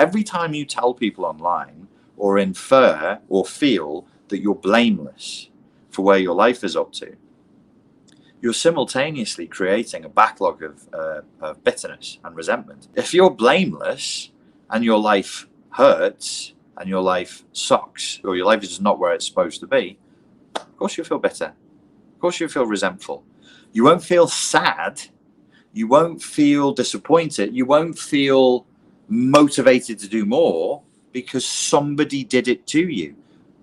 Every time you tell people online or infer or feel that you're blameless for where your life is up to, you're simultaneously creating a backlog of bitterness and resentment. If you're blameless and your life hurts and your life sucks, or your life is just not where it's supposed to be, of course you'll feel bitter. Of course you'll feel resentful. You won't feel sad. You won't feel disappointed. You won't feel motivated to do more because somebody did it to you.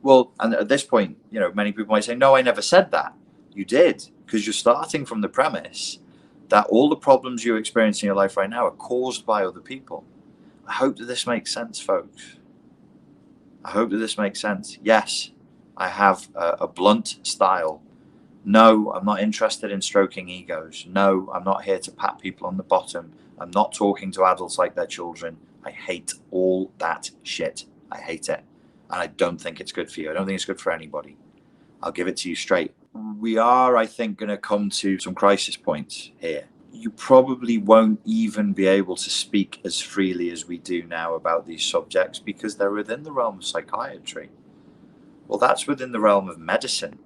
Well, and at this point, many people might say, no, I never said that. You did, because you're starting from the premise that all the problems you experience in your life right now are caused by other people. I hope that this makes sense, folks. I hope that this makes sense. Yes, I have a blunt style. No, I'm not interested in stroking egos. No, I'm not here to pat people on the bottom. I'm not talking to adults like they're children. I hate all that shit. I hate it. And I don't think it's good for you. I don't think it's good for anybody. I'll give it to you straight. We are, I think, going to come to some crisis points here. You probably won't even be able to speak as freely as we do now about these subjects because they're within the realm of psychiatry. Well, that's within the realm of medicine.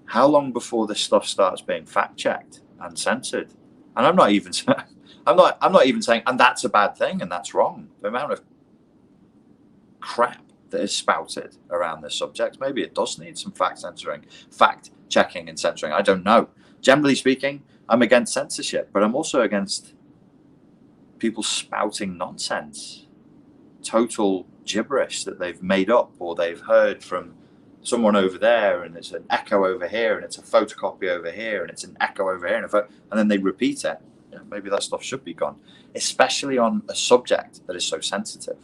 How long before this stuff starts being fact-checked and censored? And I'm not even saying, and that's a bad thing and that's wrong. The amount of crap that is spouted around this subject, maybe it does need some fact-checking and censoring. I don't know. Generally speaking, I'm against censorship, but I'm also against people spouting nonsense, total gibberish that they've made up or they've heard from someone over there, and it's an echo over here, and it's a photocopy over here, and it's an echo over here, and then they repeat it. Maybe that stuff should be gone, especially on a subject that is so sensitive,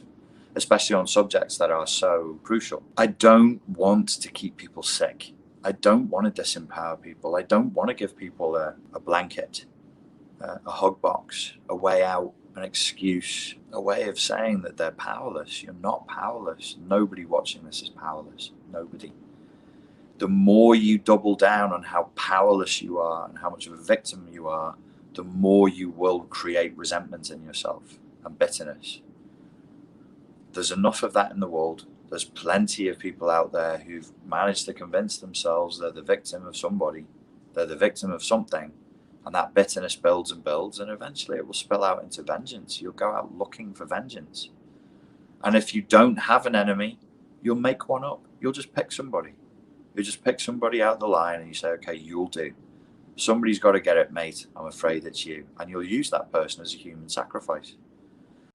especially on subjects that are so crucial. I don't want to keep people sick. I don't want to disempower people. I don't want to give people a blanket, a hug box, a way out, an excuse, a way of saying that they're powerless. You're not powerless. Nobody watching this is powerless. Nobody. The more you double down on how powerless you are and how much of a victim you are, the more you will create resentment in yourself and bitterness. There's enough of that in the world. There's plenty of people out there who've managed to convince themselves they're the victim of somebody. They're the victim of something. And that bitterness builds and builds, and eventually it will spill out into vengeance. You'll go out looking for vengeance. And if you don't have an enemy, you'll make one up. You'll just pick somebody. You just pick somebody out the line and you say, okay, you'll do. Somebody's got to get it, mate. I'm afraid it's you. And you'll use that person as a human sacrifice.